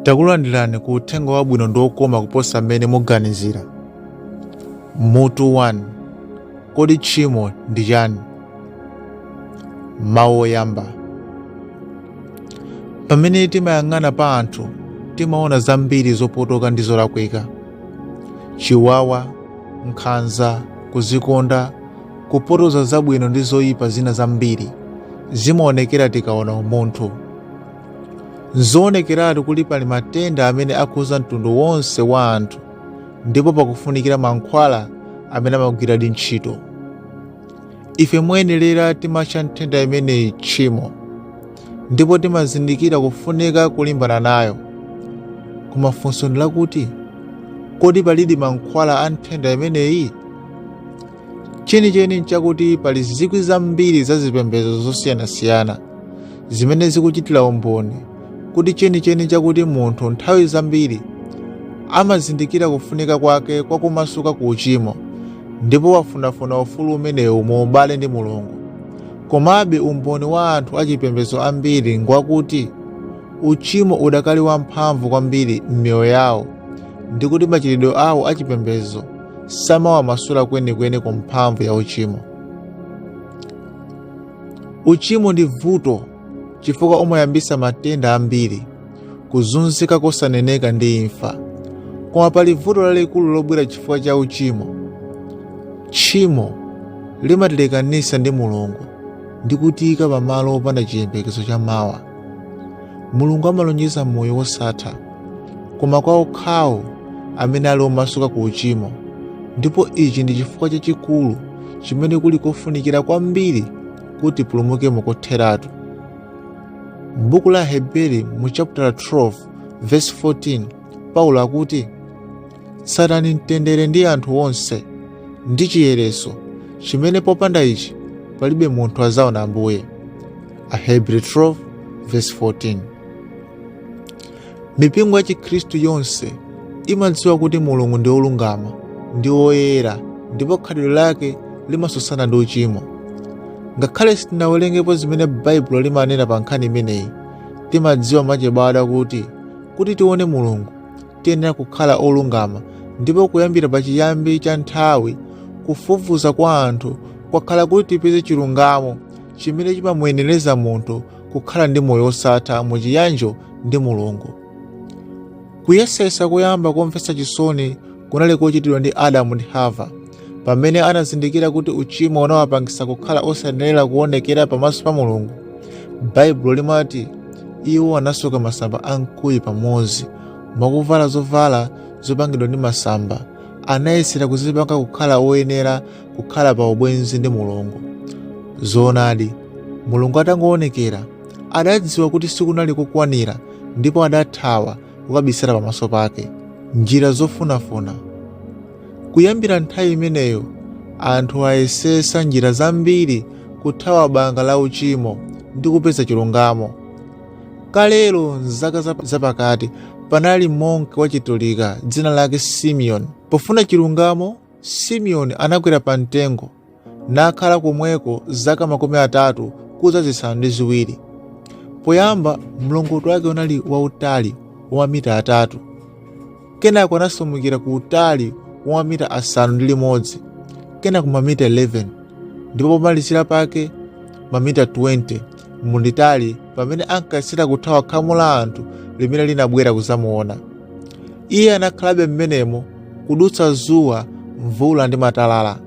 Takulandirani ku uthenga wabwino ndi okoma kuposa mmene muganizira. Mutu 1. Kodi tchimo ndi chani? Mawu oyamba. Pamene timayang'ana pa anthu, timaona zambiri zopotoka ndi zolakwika. Chiwawa, nkhanza, kuzikonda, kupotoza zabwino ndi zoyipa zina zambiri zimaonekera tikaona umunthu. Nzoonekeratu kuti pali matenda amene akhuza mtundu wonse wa anthu, ndipo pakufunikira mankhwala amene amagwiradi ntchito. Ife moyenera timatcha nthenda imeneyi tchimo, ndipo timazindikira kufunika kulimbana nayo. Koma funso ndi lakuti, kodi palidi mankhwala a nthenda imeneyi? Chenicheni nchakuti pali zikwi zambiri za zipembedzo zosiyanasiyana zimene zikuchitira umboni kuti chenicheni chakuti munthu nthawi zambiri amazindikira kufunika kwake kwa kumasuka ku uchimo, ndipo wafunafuna ufulu umenewu mu ubale ndi Mulungu. Komabe umboni wa anthu achipembedzo ambiri ngwakuti uchimo udakali wamphamvu kwambiri m'miyoyo yawo, ndi kuti machitidwe awo achipembedzo samawamasula kwenikweni ku mphamvu ya uchimo. Uchimo ndi vuto chifukwa umayambisa matenda ambiri, kuzunzika kosaneneka ndi imfa. Koma pali vuto lalikulu lobwera chifukwa cha uchimo. Tchimo limatilekanisa ndi Mulungu ndi kutiyika pamalo opanda chiyembekezo cha mawa. Mulungu amalonjeza moyo wosatha, koma kwa okhawo amene ali omasuka ku uchimo, ndipo ichi ndi chifukwa chachikulu chimene kuli kofunikira kwambiri kuti pulumukemo kotheratu. M'buku la Heberi mu chapter 12 verse 14, Paulo akuti, Satani mtendere ndi anthu onse ndi chiyereso chimene popanda ichi palibe munthu azaona Ambuye. Ahebri 12 verse 14. Mipingo ya Chikhristu yonse imadziwa kuti Mulungu ndi olungama, ndi oyera, ndipo khalidwe lake limatsutsana ndi uchimo. Ngakhale sitinawerengepo zimene Baibulo limanena pa nkhani imeneyi, timadziwa mwachibadwa kuti tione Mulungu tiyenera kukhala olungama, ndipo kuyambira pachiyambi cha nthawi kufufuza kwa anthu kwakhala kuti tipeze chilungamo chimene chimamuyenereza munthu kukhala ndi moyo osatha muchiyanjo ndi Mulungu. Kuyesesa kuyamba komvetsa chisoni kunali kochitidwa ndi Adamu ndi Hava, pamene anazindikira kuti uchimo unawapangisa kukhala osayenera kuonekera pamaso pa Mulungu. Baibulo limati iwo anasuka masamba amkuyu pamodzi, mwakuvala zovala zopangidwa ndi masamba, anayesera kuzipanga kukhala oyenera kukhala pa ubwenzi ndi Mulungu. Zoonadi, Mulungu atangoonekera adadziwa kuti sikunali kukwanira, ndipo adathawa kukabisira pamaso pake njira zofunafuna. Kuyambira nthawi imeneyo anthu ayesesa njira zambiri kuthawa banga la uchimo ndi kupeza chilungamo. Kalelo m'zaka zapakati panali monk wa Chitolika dzina lake Simeon. Pofuna chilungamo, Simeon anakwera pa mtengo nakhala komweko zaka 30 kuza zisanu ndi ziwiri. Poyamba mlongoto wake unali wautali wa mamita 3, kenako anasumukira ku utali wa mamita 6, kenako mamita 11, ndipo pomalizira pake mamita 20 mulitali, pamene ankayesera kuthawa khamu la anthu limene linabwera kuzamuona. Iye anakhalabe m'menemo kudutsa zuwa, mvula ndi matalala.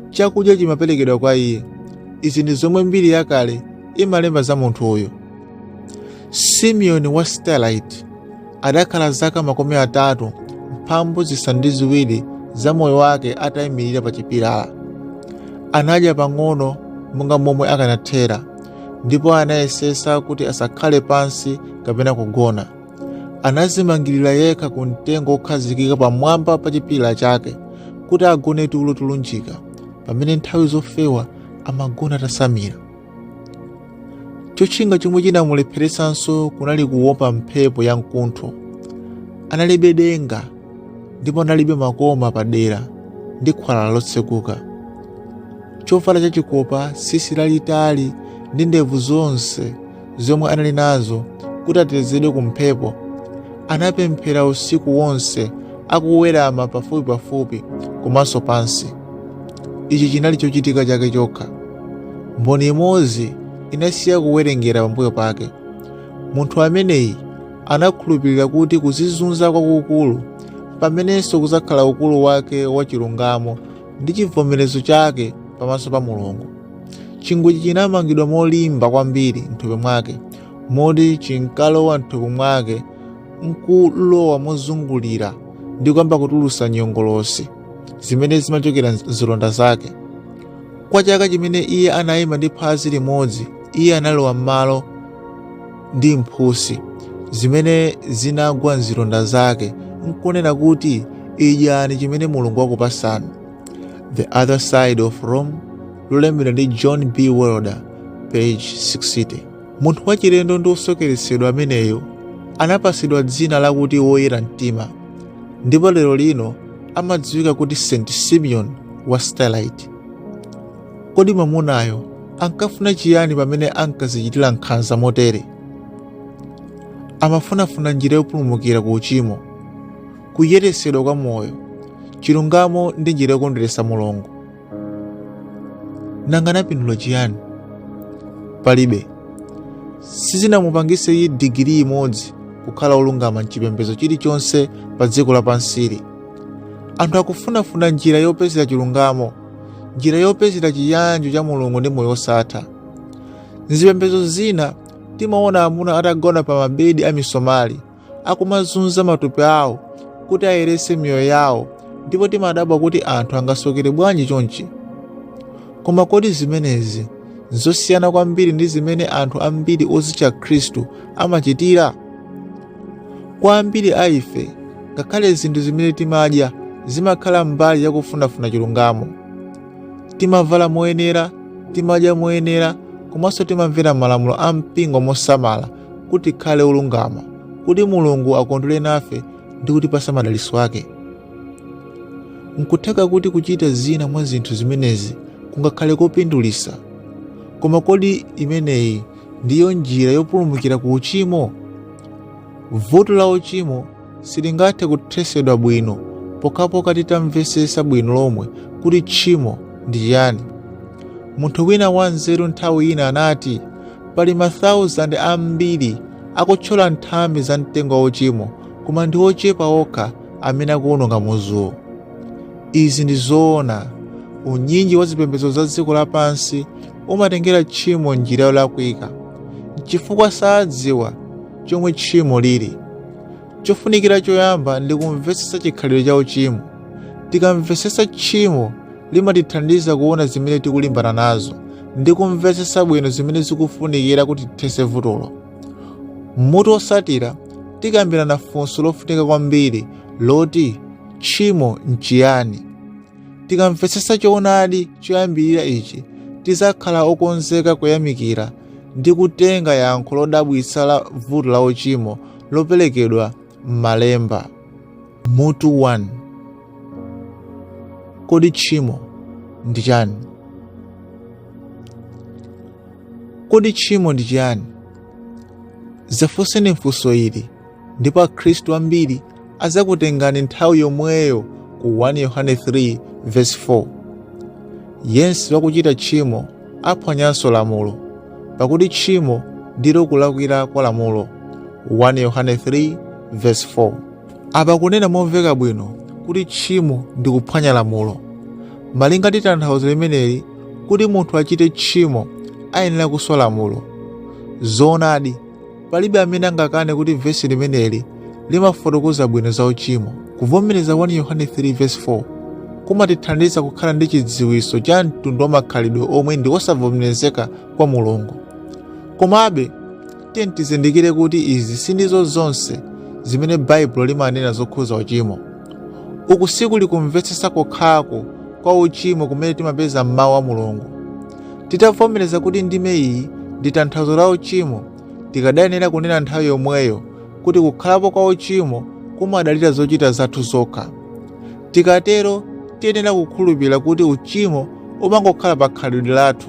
Chakudya chimaperekedwa kwa iye. Izi ndi zomwe mbiri yakale imalemba za munthu uyu. Simeon wa Starlight adakhala zaka 32 za moyo wake atayimirira pa chipilala. Anadya pang'ono monga momwe akanathera, ndipo anayesesa kuti asakhale pansi kapena kugona. Anazimangirira yekha ku mtengo okhazikika pamwamba pa chipilala chake kuti agone tulo tulunjika, pamene nthawi zofewa amagona atasamira. Chotchinga chomwe chinamulepheretsanso kunali kuopa mphepo ya mkuntho. Analibe denga, ndipo analibe makoma padera ndi khwalala lotsekuka. Chovala chachikopa, tsitsi lalitali ndi ndevu zonse zomwe anali nazo kuti atetezedwe ku mphepo anapemphera usiku wonse akuwerama pafupipafupi komanso pansi. Ichi chinali chochitika chake chokha. Mboni imodzi inasiya kuwerengera pambuyo pake. Munthu ameneyi anakhulupirira kuti kuzizunza kwakukulu pamenenso kuzakhala ukulu wake wachilungamo ndi chivomerezo chake pamaso pa Mulungu. Chingwe chinamangidwa molimba kwambiri m'thupi mwake, moti chinkalowa m'thupi mwake nkulowa mozungulira ndi kuyamba kutulutsa nyongolosi zimene zimachokera m'zilonda zake. Kwa chaka chimene iye anayima ndi phazi limodzi, iye analowa m'malo ndi mphusi zimene zinagwa m'zilonda zake, nkunena kuti idyani chimene Mulungu wakupasani. The Other Side of Rome, lolembedwa ndi John B. Wilder, page 660. Munthu wachilendo ndi osokeretsedwa ameneyo anapasidwa dzina lakuti woyera mtima, ndipo lero lino amadziwika kuti St. Simeon wa Stylite. Kodi mwamunayo ankafuna chiyani pamene ankazichitira nkhanza motere? Amafunafuna njira yopulumukira ku uchimo, kuyeretsedwa kwa moyo, chilungamo ndi njira yokondweretsa Mulungu. Nanga anapindula chiyani? Palibe. Sizinamupangitse iye digiri imodzi kukhala olungama m'chipembedzo chilichonse pa dziko lapansili. Anthu akufunafuna njira yopezera chilungamo, njira yopezera chiyanjo cha Mulungu ndi moyo osatha. M'zipembedzo zina timaona amuna atagona pa mabedi amisomali akumazunza matupi awo kuti ayeretse miyoyo yawo, ndipo timadabwa kuti anthu angasokere bwanji chonchi. Koma kodi zimenezi nzosiyana kwambiri ndi zimene anthu ambiri ozitcha Khristu amachitira? Kwa ambiri a ife, ngakhale zinthu zimene timadya zimakhala mbali yakufunafuna chilungamo. Timavala moyenera, timadya moyenera, komanso timamvera malamulo a mpingo mosamala kuti tikhale olungama, kuti Mulungu akondwere nafe ndi kutipasa madalitso ake. Nkutheka kuti kuchita zina mwa zinthu zimenezi kungakhale kopindulitsa. Koma kodi imeneyi ndiyo njira yopulumukira ku uchimo? Vuto la uchimo silingathe kuthesedwa bwino pokapoka titamvetsetsa bwino lomwe kuti tchimo ndi chiyani. Munthu wina wanzeru nthawi ina anati, pali 1,000 ambiri akuthyola nthambi za mtengo wa uchimo, koma ndi ochepa okha amene akuwononga muzuwo. Izi ndi zoona. Unyinji wa zipembedzo za dziko lapansi umatengera tchimo njira yolakwika, chifukwa sadziwa chomwe tchimo lili. Chofunikira choyamba ndi kumvetsetsa chikhalidwe cha uchimo. Tikamvetsetsa tchimo limatithandiza kuona zimene tikulimbana nazo ndi kumvetsetsa bwino zimene zikufunikira kuti tithetse vutolo. Mutu osatira tikambirana funso lofunika kwambiri loti tchimo n'chiyani. Tikamvetsetsa choonadi choyambirira ichi, tizakhala okonzeka kuyamikira ndi kutenga yankho lodabwitsa la vuto la uchimo loperekedwa m'Malemba. Mutu 1. Kodi tchimo ndi chani? Kodi tchimo ndi chiyani? Zafunseni funso ili, ndipo Akhristu ambiri azakutengani nthawi yomweyo ku 1 Yohane 3 verse 4. Yense wakuchita tchimo aphwanyanso lamulo, pakuti tchimo ndilo kulakwira kwa lamulo. 1 Yohane 3 verse 4. Apa kunena momveka bwino kuti tchimo ndi kuphwanya lamulo. Malinga ndi tanthauzo limeneli, kuti munthu achite tchimo ayenera kuswa lamulo. Zoonadi, palibe amene angakane kuti vesi limeneli limafotokoza bwino za uchimo. Kuvomereza 1 Yohane 3 verse 4 kumatithandiza kukhala ndi chidziwitso cha mtundu wa makhalidwe omwe ndi osavomerezeka kwa Mulungu. Komabe, tiye tizindikire kuti izi sindizo zonse zimene Baibulo limanena zokhuza uchimo. Uku sikuli kumvetsetsa kokhako kwa uchimo kumene timapeza m'mawu a Mulungu. Titavomereza kuti ndime iyi ndi tanthauzo la uchimo, tikadayenera kunena nthawi yomweyo kuti kukhalapo kwa uchimo kumadalira zochita zathu zokha. Tikatero tiyenera kukhulupirira kuti uchimo umangokhala pa khalidwe lathu.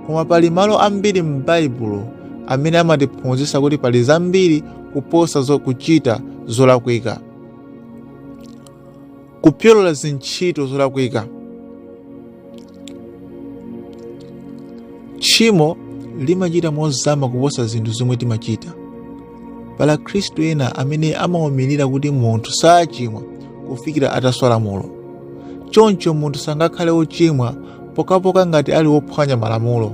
Koma pali malo ambiri m'Baibulo amene amatiphunzitsa kuti pali zambiri kuposa kuchita zolakwika. Kupyolola zintchito zolakwika. Tchimo limachita mozama kuposa zinthu zomwe timachita. Pala Khristu ena amene amawumirira kuti munthu sachimwa kufikira ataswa lamulo. Choncho munthu sangakhale wochimwa pokapoka ngati ali wophwanya malamulo.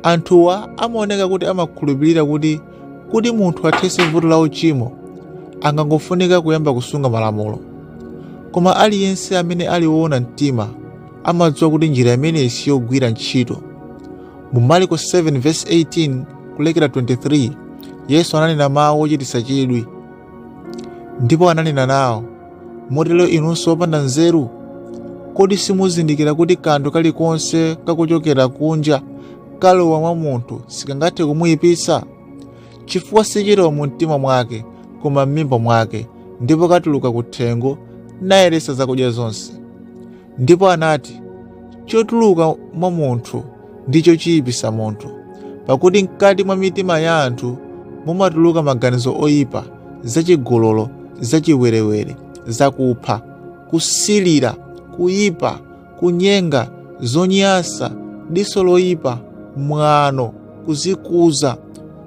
Anthuwa amaoneka kuti amakhulupirira kuti munthu athetse vuto la uchimo angangofunika kuyamba kusunga malamulo. Koma aliyense amene aliwona mtima amadziwa kuti njira imeneyi siyogwira ntchito. Mu Marko 7:18 kulekera 23, Yesu ananena mawu ochititsa chidwi, ndipo ananena nawo, motero inunso opanda nzeru, kodi simuzindikira kuti kanthu kalikonse kakuchokera kunja kalowa mwa munthu sikangathe kumuyipitsa? Chifukwa sichilowa mu mtima mwake koma m'mimba mwake, ndipo katuluka kuthengo nayeretsa zakudya zonse. Ndipo anati, chotuluka mwa munthu ndicho chiyipitsa munthu, pakuti mkati mwa mitima ya anthu mumatuluka maganizo oyipa, zachigololo, zachiwerewere, zakupha, kusilira, kuyipa, kunyenga, zonyansa, diso loyipa, mwano, kuzikuza.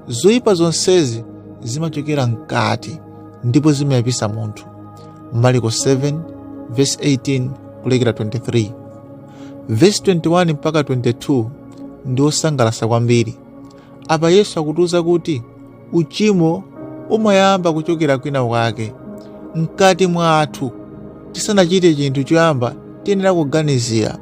Zoyipa zonsezi zimachokera mkati ndipo zimayipitsa munthu. Marko 7:18 kulekera 23. Verse 21 mpaka 22 ndi osangalatsa kwambiri. Apa Yesu akutiuza kuti uchimo umayamba kuchokera kwina kwake, mkati mwathu. Tisanachite chinthu choyamba tiyenera kuganizira.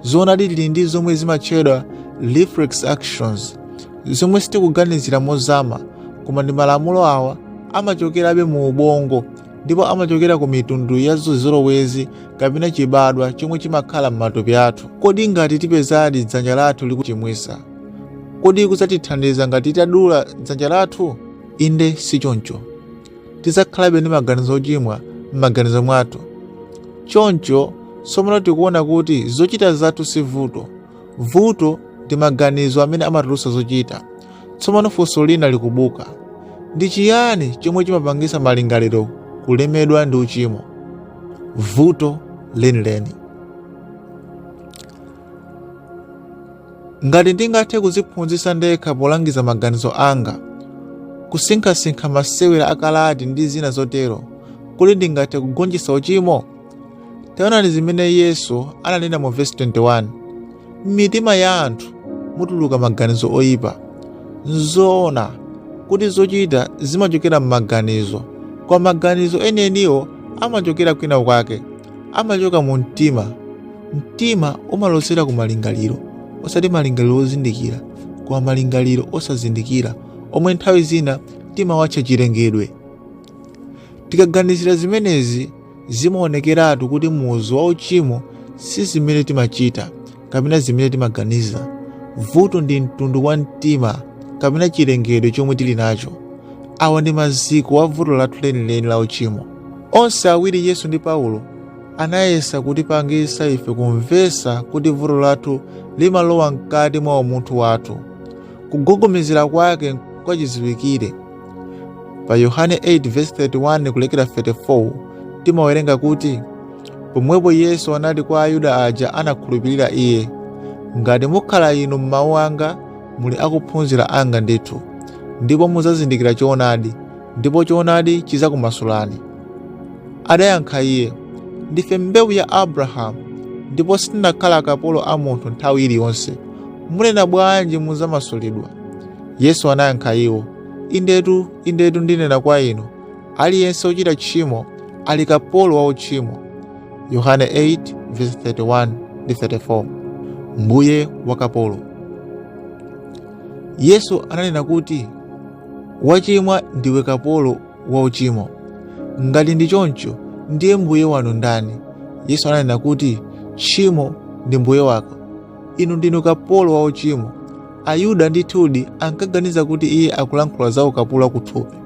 Zoonadi tili ndi zomwe zimatchedwa reflex actions, zomwe sitikuganizira mozama, koma ndi malamulo awa amachokerabe mu ubongo, ndipo amachokera ku mitundu ya zolowezi kapena chibadwa chomwe chimakhala m'matupi athu. Kodi ngati tipezadi dzanja lathu likuchimwisa, kodi kudzatithandiza ngati tadula dzanja lathu? Inde sichoncho. Tidzakhalabe ndi maganizo ochimwa m'maganizo mwathu. Choncho tsopano tikuona kuti zochita zathu si vuto ndi maganizo amene amatulutsa zochita. Tsopano funso lina likubuka, ndi chiyani chomwe chimapangitsa malingaliro kulemedwa ndi uchimo? Vuto lenileni. Ngati ndingathe kuziphunzitsa ndekha polangiza maganizo anga, kusinkhasinkha masewera akalati ndi zina zotero, kodi ndingathe kugonjetsa uchimo? Taonani zimene Yesu ananena mu verse 21. M'mitima ya anthu mutuluka maganizo oyipa. Nzoona kuti zochita zimachokera m'maganizo, kwa maganizo enieniwo amachokera kwina kwake, amachoka mu mtima. Mtima umalotsera ku malingaliro, osati malingaliro ozindikira, koma malingaliro osazindikira, omwe nthawi zina timawatcha chilengedwe. Tikaganizira zimenezi zimaonekeratu kuti muzu wa uchimo si zimene timachita kapena zimene timaganiza. Vuto ndi mtundu wa mtima kapena chilengedwe chomwe tili nacho. Awa ndi maziko wa vuto lathu lenileni la uchimo. Onse awiri, Yesu ndi Paulo, anayesa kutipangitsa ife kumvetsa kuti vuto lathu limalowa mkati mwa umunthu wathu. Kugogomezera kwake kwa chidziwikire. Pa Yohane 8:31 kulekera 34 timawerenga kuti, pomwepo Yesu anati kwa Ayuda aja anakhulupirira iye, ngati mukhala inu m'mawu anga, muli akuphunzira anga ndithu, ndipo mudzazindikira choonadi, ndipo choonadi chidzakumasulani. Adayankha iye, ndife mbewu ya Abrahamu, ndipo sitinakhala akapolo a munthu nthawi iliyonse. Munena bwanji mudzamasulidwa? Yesu anayankha iwo, indetu ndinena kwa inu, aliyense ochita tchimo ali kapolo wa uchimo. Yohane 8:31-34. Mbuye wa kapolo. Yesu ananena kuti wachimwa ndiwe kapolo wa uchimo. Ngati ndi choncho, ndiye mbuye wanu ndani? Yesu ananena kuti tchimo ndi mbuye wako, inu ndinu kapolo wa uchimo. Ayuda ndithudi ankaganiza kuti iye akulankhula za ukapolo wakuthupi.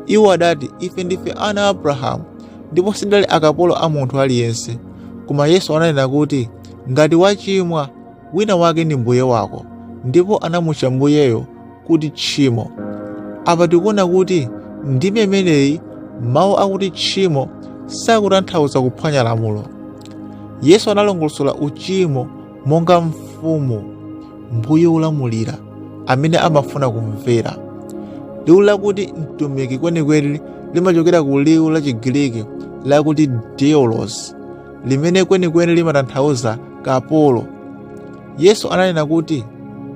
Iwo adati, ife ndife ana a Abrahamu ndipo sindali akapolo a munthu aliyense. Koma Yesu ananena kuti ngati wachimwa, wina wake ndi mbuye wako, ndipo anamutcha mbuyeyo kuti tchimo. Apa tikuona kuti ndime imeneyi mawu akuti tchimo sakutanthauza kuphwanya lamulo. Yesu analongosola uchimo monga mfumu, mbuye wolamulira amene amafuna kumvera. Liwu lakuti mtumiki kwenikweni limachokera ku liwu la Chigiriki lakuti doulos, limene kwenikweni limatanthauza kapolo. Yesu ananena kuti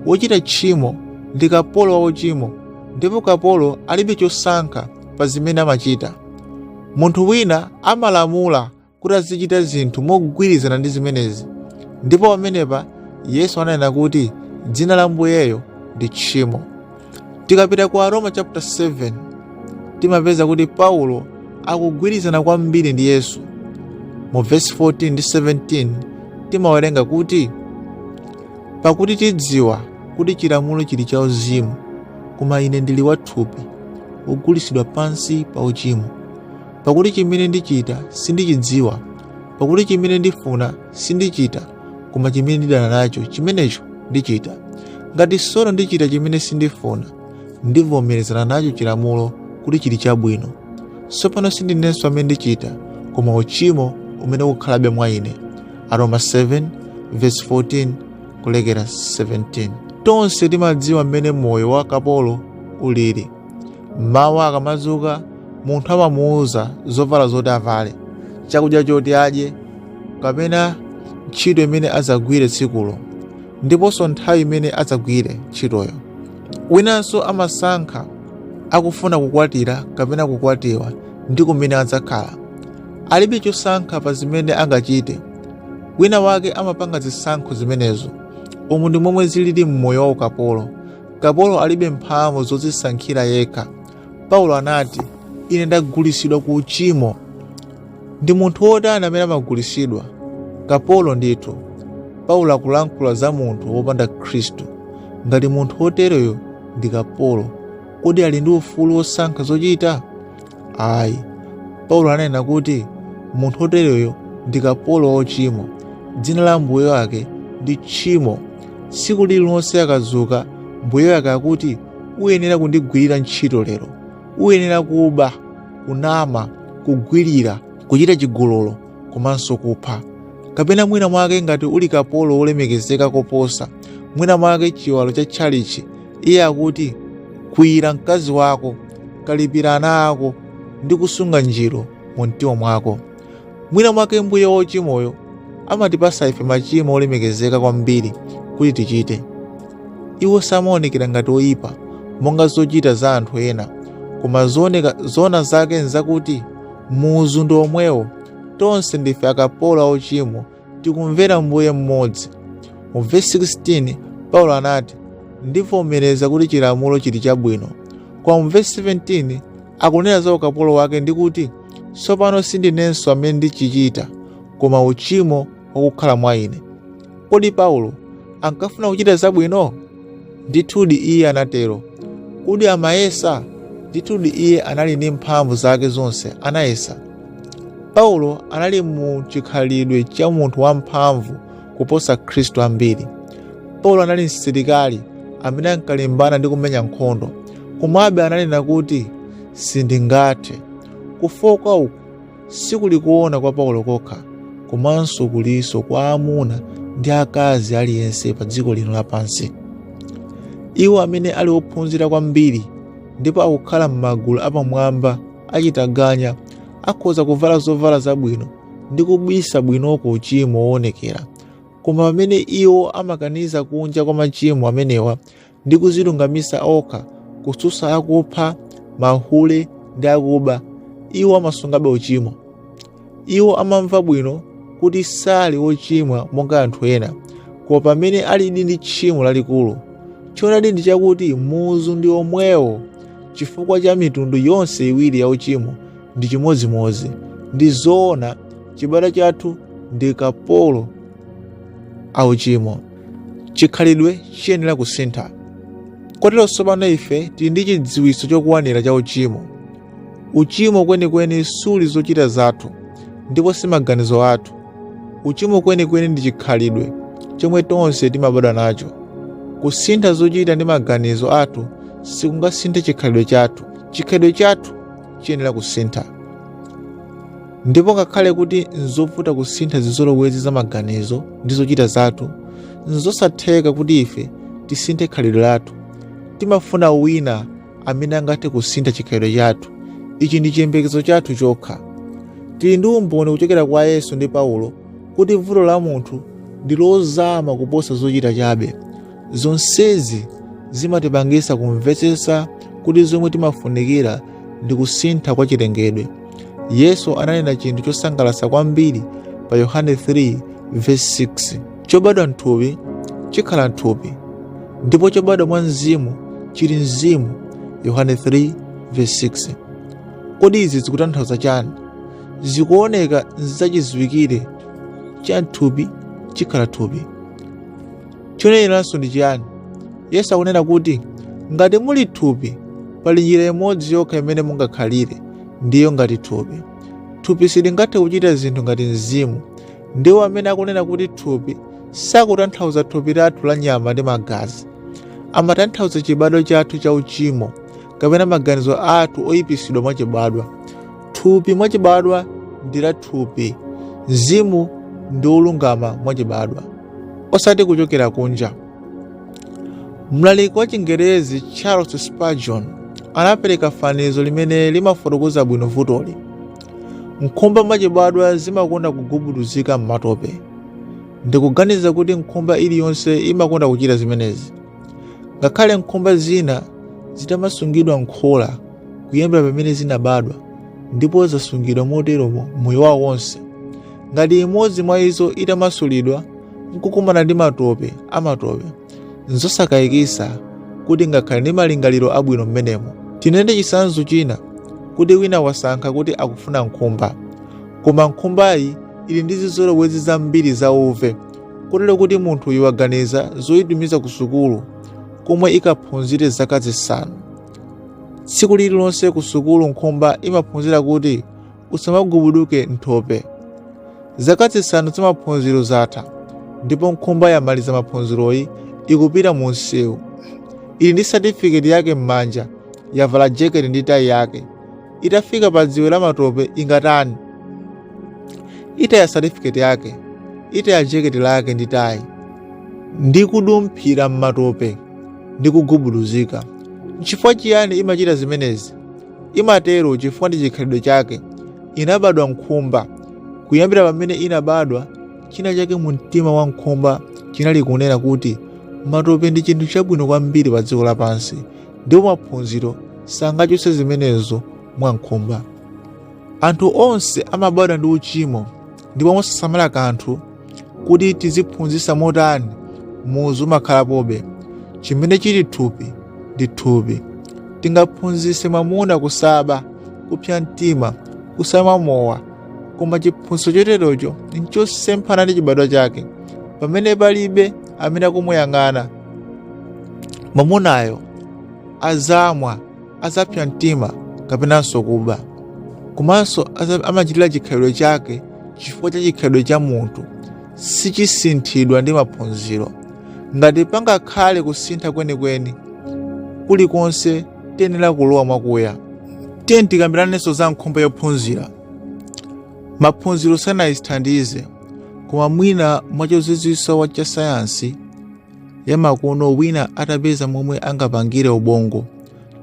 wochita tchimo ndi kapolo wa uchimo, ndipo kapolo alibe chosankha pa zimene amachita. Munthu wina amalamula kuti azichita zinthu mogwirizana ndi zimenezi, ndipo pamenepa Yesu ananena kuti dzina la mbuyeyo ndi tchimo. Tikapita ku Aroma chapter 7 timapeza kuti Paulo akugwirizana kwambiri ndi Yesu. Mu verse 14 ndi 17 timawerenga kuti pakuti tidziwa kuti chilamulo chili cha uzimu, koma ine ndili wathupi wogulitsidwa pansi pa uchimo. Pakuti chimene ndichita sindichidziwa, pakuti chimene ndifuna sindichita, koma chimene ndidana nacho chimenecho ndichita. Ngati tsono ndichita chimene sindifuna, ndivomerezana nacho chilamulo kuti chili chabwino. Tsopano sindinenso amene ndichita, koma uchimo umene ukukhalabe mwa ine. Aroma 7 verse 14 kulekera 17. Tonse timadziwa mmene moyo wa kapolo ulili. Mmawa akamazuka munthu amamuwuza zovala zoti avale, chakudya choti adye, kapena ntchito imene azagwire tsikulo, ndiponso nthawi imene azagwire ntchitoyo. Winanso amasankha akufuna kukwatira kapena kukwatiwa ndi kumene adzakhala. Alibe chosankha pa zimene angachite. Wina wake amapanga zisankho zimenezo. Umu ndi momwe zilili mmoyo wa ukapolo. Kapolo alibe mphamvu zozisankhira yekha. Paulo anati, ine ndagulitsidwa ku uchimo. Ndi munthu wotani amene amagulitsidwa? Kapolo ndithu. Paulo akulankhula za munthu wopanda Khristu. Ngati munthu woteroyo ndi kapolo, kodi ali ndi ufulu wosankha zochita? Ayi. Paulo ananena kuti munthu woteroyo ndi kapolo wa uchimo. Dzina la mbuye wake ndi tchimo. Tsiku lililonse akazuka, mbuye wake akuti uyenera kundigwirira ntchito lero. Uyenera kuba, kunama, kugwirira, kuchita chigololo, komanso kupha. Kapena mwina mwake ngati uli kapolo wolemekezeka koposa, mwina mwake chiwalo cha tchalichi, iye akuti kwiyira mkazi wako, kalipira ana ako ndi kusunga njiro mu mtima mwako. Mwina mwake mbuye wochimoyo amatipasa ife machimo olemekezeka kwambiri kuti tichite. Iwo samaonekera ngati oyipa monga zochita za anthu ena, koma zoona zake nzakuti muzu ndi omwewo tonse ndife akapolo a uchimo, tikumvera mbuye mmodzi. Mu verse 16 Paulo anati ndivomereza kuti chilamulo chili chabwino. Kwa mu verse 17 akunena za ukapolo wake ndi kuti tsopano sindinenso amene ndichichita, koma uchimo wakukhala mwa ine. Kodi Paulo ankafuna kuchita zabwino? Ndithudi iye anatero. Kodi amayesa? Ndithudi iye anali ndi mphamvu zake zonse, anayesa. Paulo anali mu chikhalidwe cha munthu wamphamvu kuposa Khristu ambiri. Paulo anali msilikali amene ankalimbana ndi kumenya nkhondo, komabe ananena kuti sindingathe. Kufoka uku sikulikuona kwa Paulo kokha, komanso kuliso kwa amuna ndi akazi aliyense pa dziko lino lapansi. Iwo amene ali ophunzira kwambiri ndipo akukhala m'magulu apamwamba achitaganya akhoza kuvala zovala zabwino ndi kubisa bwinoko uchimo woonekera. Koma pamene iwo amakaniza kunja kwa machimo amenewa ndi kuzilungamisa okha, kususa akupha, mahule ndi akuba, iwo amasungabe uchimo. Iwo amamva bwino kuti sali wochimwa monga anthu ena, koma pamene alidi ndi tchimo lalikulu. Choonadi ndi chakuti muzu ndi omwewo, chifukwa cha mitundu yonse iwiri ya uchimo ndi chimodzimodzi. Ndi zoona chibata chathu ndi kapolo a uchimo. Chikhalidwe chiyenera kusintha. Kotero tsopano ife tili ndi chidziwitso chokwanira cha uchimo. Uchimo kwenikweni suli zochita zathu, ndipo si maganizo athu. Uchimo kwenikweni ndi chikhalidwe chomwe tonse timabadwa nacho. Kusintha zochita ndi maganizo athu sikungasinthe chikhalidwe chathu. Chikhalidwe chathu chiyenera kusintha. Ndipo ngakhale kuti nzovuta kusintha zizolowezi za maganizo ndi zochita zathu, nzosatheka kuti ife tisinthe khalidwe lathu. Timafuna wina amene angathe kusintha chikhalidwe chathu. Ichi ndi chiyembekezo chathu chokha. Tili ndi umboni kuchokera kwa Yesu ndi Paulo kuti vuto la munthu ndi lozama kuposa zochita chabe. Zonsezi zimatipangisa kumvetsetsa kuti zomwe timafunikira ndi kusintha kwa chilengedwe. Yesu ananena chinthu chosangalatsa kwambiri pa Yohane 3:6. Chobadwa m'thupi chikhala m'thupi, ndipo chobadwa mwa mzimu chili mzimu. Yohane 3:6. Kodi izi zikutanthauza chani? Zikuoneka zachidziwikire cha thupi chikhala thupi. Choneneranso ndi chiyani? Yesu akunena kuti ngati muli thupi, pali njira imodzi yokha imene mungakhalire, ndiyo ngati thupi. Thupi silingathe kuchita zinthu ngati mzimu. Ndiwo amene akunena kuti thupi sakutanthauza thupi lathu la nyama ndi magazi. Amatanthauza chibadwa chathu cha uchimo, kapena maganizo athu oyipisidwa mwachibadwa. Thupi mwachibadwa ndi la thupi, mzimu ndi olungama mwachibadwa, osati kuchokera kunja. Mlaliki wa Chingerezi Charles Spurgeon anapereka fanizo limene limafotokoza bwino vutoli. Nkhumba mwachibadwa zimakonda kugubuduzika m'matope. Ndikuganiza kuti nkhumba iliyonse imakonda kuchita zimenezi. Ngakhale nkhumba zina zitamasungidwa nkhola kuyambira pamene zinabadwa, ndipo zasungidwa moteromo moyo wawo wonse. Ngati imodzi mwa izo itamasulidwa nkukumana ndi matope amatope, nzosakayikisa kuti ngakhale ndi malingaliro abwino mmenemo. Tinene chitsanzo china kuti wina wasankha kuti akufuna nkhumba, koma nkhumbayi ili ndi zizolowezi zambiri za uve, kotero kuti munthuyu waganiza zoyitumiza ku sukulu komwe ikaphunzire zaka 5. Tsiku lililonse ku sukulu nkhumba imaphunzira kuti usamagubuduke m'thope. Zaka 5 zamaphunziro zatha, ndipo nkhumba yamaliza maphunziroyi ikupita mu msewu. Ili ndi certificate yake m'manja, yavala jaketi ndi tayi yake. Itafika pa dziwe la matope ingatani? Itaya certificate yake, itaya jaketi lake ndi tayi, ndi kudumphira m'matope ndi kugubuduzika. Chifukwa chiyani imachita zimenezi? Imatero chifukwa ndi chikhalidwe chake. Inabadwa nkhumba. Kuyambira pamene inabadwa, china chake mu mtima wa nkhumba chinali kunena kuti matope ndi chinthu chabwino kwambiri pa dziko lapansi, ndipo maphunziro sangachotse zimenezo mwa nkhumba. Anthu onse amabadwa ndi uchimo, ndipo mosasamala kanthu kuti tiziphunzitsa motani muzu makhalapobe. Chimene chili thupi ndi thupi. Tingaphunzitse mwamuna kusaba, kupsa mtima, kusama mowa, koma chiphunzitso choterocho nchosemphana ndi chibadwa chake. Pamene palibe amene akumuyang'ana, mwamunayo azamwa, azapsa mtima kapenanso kuba. Komanso amachitira chikhalidwe chake chifukwa cha chikhalidwe cha munthu sichisinthidwa ndi maphunziro. Ngati pangakhale kusintha kwenikweni kulikonse, tiyenera kulowa mwakuya. Tiye tikambiranenso za nkhumba yophunzira. Maphunziro sanayithandize, koma mwina mwachozizwitso wa cha sayansi yamakono wina atapeza momwe angapangire ubongo,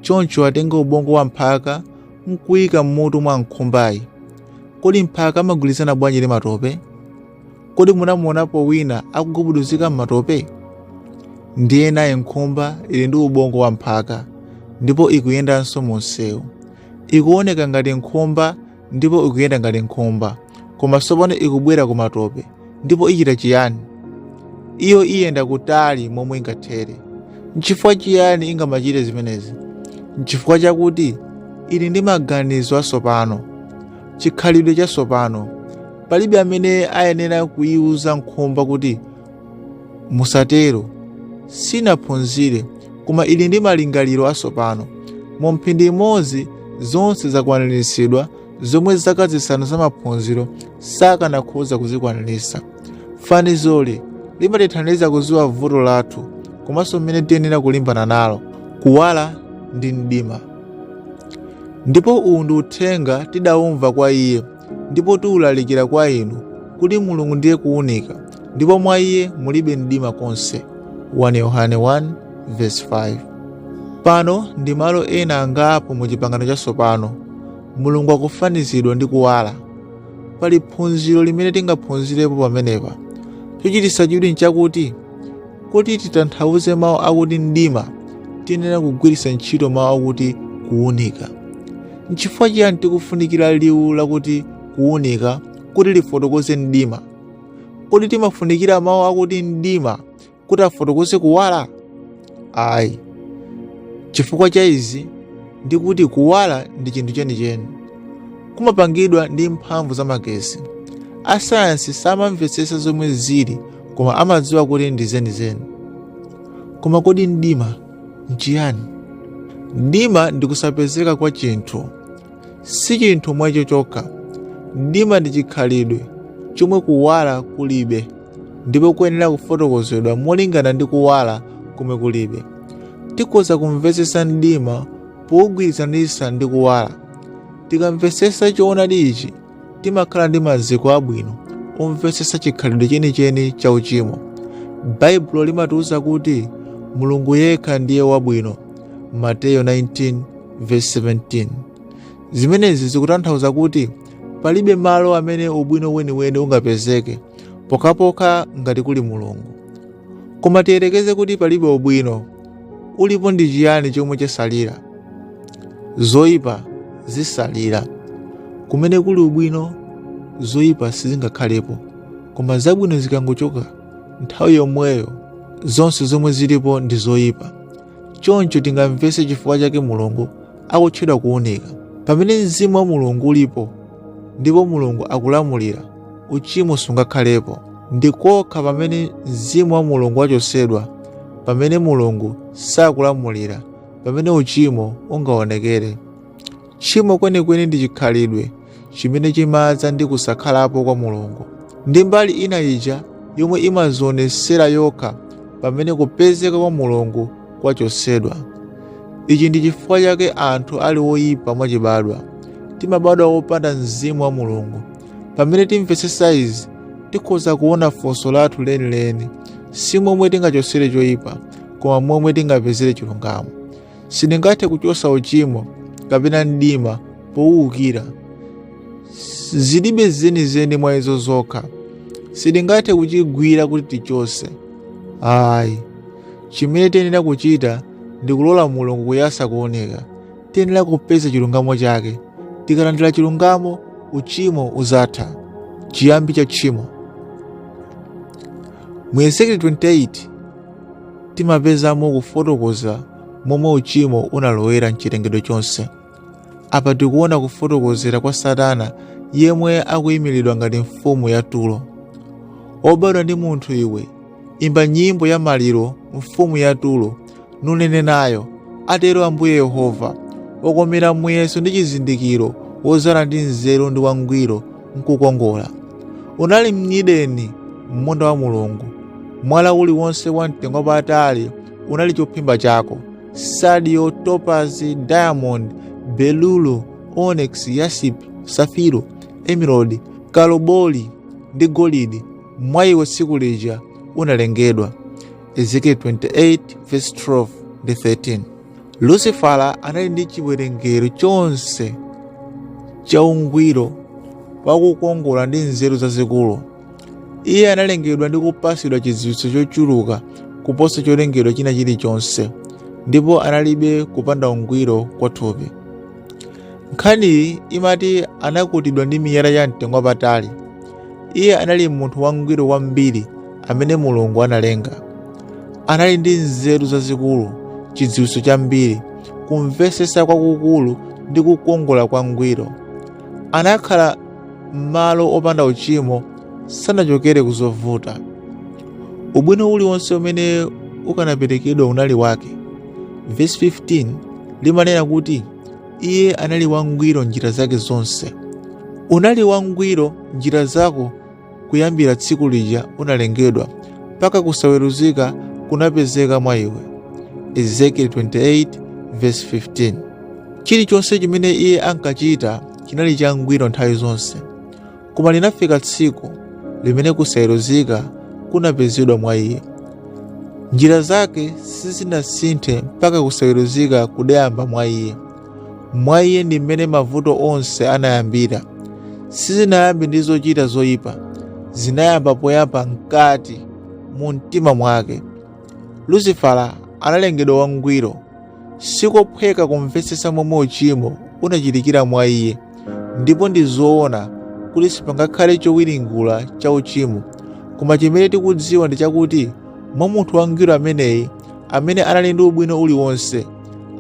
choncho atenge ubongo wa mphaka nkuyika m'mutu mwa nkhumbayi. Kodi mphaka amagwirizana bwanji ndi matope? Kodi munamuonapo wina akugubuduzika m'matope? Ndiye naye nkhumba ili ndi ubongo wa mphaka, ndipo ikuyendanso mu msewu. Ikuoneka ngati nkhumba ndipo ikuyenda ngati nkhumba, koma tsopano ikubwera ku matope. Ndipo ichita chiyani? Iyo iyenda kutali momwe ingathere. Nchifukwa chiyani ingamachite zimenezi? Nchifukwa chakuti ili ndi maganizo atsopano, chikhalidwe chatsopano. Palibe amene ayenera kuyiuza nkhumba kuti musatero, sinaphunzire, koma ili ndi malingaliro atsopano. Mu mphindi imodzi zonse zakwaniritsidwa zomwe zaka 5 za maphunziro sakanakhoza kuzikwaniritsa. Fanizoli limatithandiza kuziwa vuto lathu, komanso mmene tiyenera kulimbana nalo. Kuwala ndi mdima. Ndipo uwu ndi uthenga tidawumva kwa iye ndipo tiwulalikira kwa inu, kuti Mulungu ndiye kuwunika, ndipo mwa iye mulibe mdima konse. 1 Yohane 1:5. Pano ndi malo ena angapo mu pangano chatsopano Mulungu akufanizidwa ndi kuwala. Pali phunziro limene tingaphunzirepo pamenepa. Chochititsa chidwi nchakuti kuti titanthauze mawu akuti mdima tiyenera kugwiritsa ntchito mawu akuti kuwunika. N'chifukwa chiyani tikufunikira liwu lakuti kuwunika kuti lifotokoze mdima? Kodi timafunikira mawu akuti mdima kuti afotokoze kuwala? Ayi. Chifukwa cha izi ndi kuti kuwala ndi chinthu chenicheni, kumapangidwa ndi mphamvu za magesi. Asayansi samamvetsetsa zomwe zili, koma amadziwa kuti ndi zenizeni. Koma kodi mdima nchiyani? Mdima ndi kusapezeka kwa chinthu, si chinthu mwacho chokha. Mdima ndi chikhalidwe chomwe kuwala kulibe, ndipo kuyenera kufotokozedwa molingana ndi kuwala komwe kulibe. Tikhoza kumvetsetsa mdima powugwirizanitsa ndi kuwala. Tikamvetsetsa choonadi ichi, timakhala ndi maziko abwino omvetsetsa chikhalidwe chenicheni cha uchimo. Baibulo limatiwuza kuti Mulungu yekha ndiye wabwino, Mateyu 19:17. Zimenezi zikutanthauza kuti palibe malo amene ubwino weniweni ungapezeke pokhapokha ngati kuli Mulungu. Koma tiyerekeze kuti palibe ubwino, ulipo ndi chiyani chomwe chasalira? Zoyipa zisalira. Kumene kuli ubwino, zoyipa sizingakhalepo. Koma zabwino zikangochoka, nthawi yomweyo zonse zomwe zilipo ndi zoyipa. Choncho tingamvetse chifukwa chake Mulungu akutchedwa kuwunika. Pamene mzimu wa Mulungu ulipo ndipo Mulungu akulamulira, uchimo sungakhalepo. Ndi kokha pamene mzimu wa Mulungu wachotsedwa, pamene Mulungu sakulamulira, pamene uchimo ungaonekere. Tchimo kwenikweni ndi chikhalidwe chimene chimadza ndi kusakhalapo kwa Mulungu. Ndi mbali ina ija yomwe imazionetsera yokha pamene kupezeka kwa Mulungu kwachotsedwa. Ichi ndi chifukwa chake anthu ali oyipa mwachibadwa. Timabadwa wopanda mzimu wa Mulungu. Pamene timvetsetsa izi, tikhoza kuona funso lathu lenileni, si momwe tingachotsere choyipa, koma momwe tingapezere chilungamo. Sitingathe kuchotsa uchimo kapena mdima powuwukira. Zilibe zenizeni mwa izo zokha. Sitingathe kuchigwira kuti tichotse. Ayi. Chimene tiyenera kuchita ndi kulola Mulungu kuyasa kuoneka. Tiyenera kupeza chilungamo chake. Tikalandira chilungamo, uchimo uzatha. Chiyambi cha tchimo. Mu Ezekiel 28 timapezamo kufotokoza momwe uchimo unalowera mchilengedwe chonse. Apa tikuona kufotokozera kwa Satana, yemwe akuyimiridwa ngati mfumu ya tulo. Obadwa ndi munthu iwe, imba nyimbo ya maliro mfumu ya tulo, nunene nayo, atero Ambuye Yehova, okomera muyeso ndi chizindikiro, wozala ndi nzeru ndi wangwiro nkukongola. Unali m'Edeni, munda wa Mulungu. Mwala uliwonse wa mtengo wapatali unali chophimba chako: sadio, topazi, diamond, belulo, onyx, yasipi, safiro, emerald, kaloboli ndi golide. Mwa iwe tsiku lija unalengedwa. Ezekiel 28:12-13. Lucifera anali ndi chiwerengero chonse cha ungwiro wakukongola ndi nzeru zazikulu. Iye analengedwa ndi kupasidwa chidziwitso chochuluka kuposa cholengedwa china chilichonse, ndipo analibe kupanda ungwiro kwa thupi. Nkhaniyi imati anakutidwa ndi miyala ya mtengo wapatali. Iye anali munthu wangwiro kwambiri amene Mulungu analenga. Anali ndi nzeru zazikulu, chidziwitso chambiri, kumvetsetsa kwakukulu ndi kukongola kwa ngwiro. Anakhala m'malo opanda uchimo, sanachokere kuzovuta. Ubwino uliwonse umene ukanaperekedwa unali wake. Verse 15 limanena kuti iye anali wangwiro njira zake zonse. Unali wangwiro njira zako kuyambira tsiku lija unalengedwa mpaka kusaweruzika kunapezeka mwa iwe. Ezekiel verse 15. Chilichonse chimene iye ankachita chinali changwiro nthawi zonse, koma linafika tsiku limene kusayeruzika kunapezedwa mwa iye. Njira zake sizinasinthe mpaka kusayeruzika kudayamba mwa iye. Mwa iye ndi mmene mavuto onse anayambira. Sizinayambe ndi zochita zoyipa, zinayamba poyamba mkati mu mtima mwake. Lusifala analengedwa wangwiro, sikophweka kumvetsetsa momwe uchimo unachitikira mwa iye, ndipo ndi zoona kuti sipangakhale chowiringula cha uchimo. Koma chimene tikudziwa ndi chakuti mwa munthu wangwiro ameneyi, amene anali ndi ubwino uliwonse,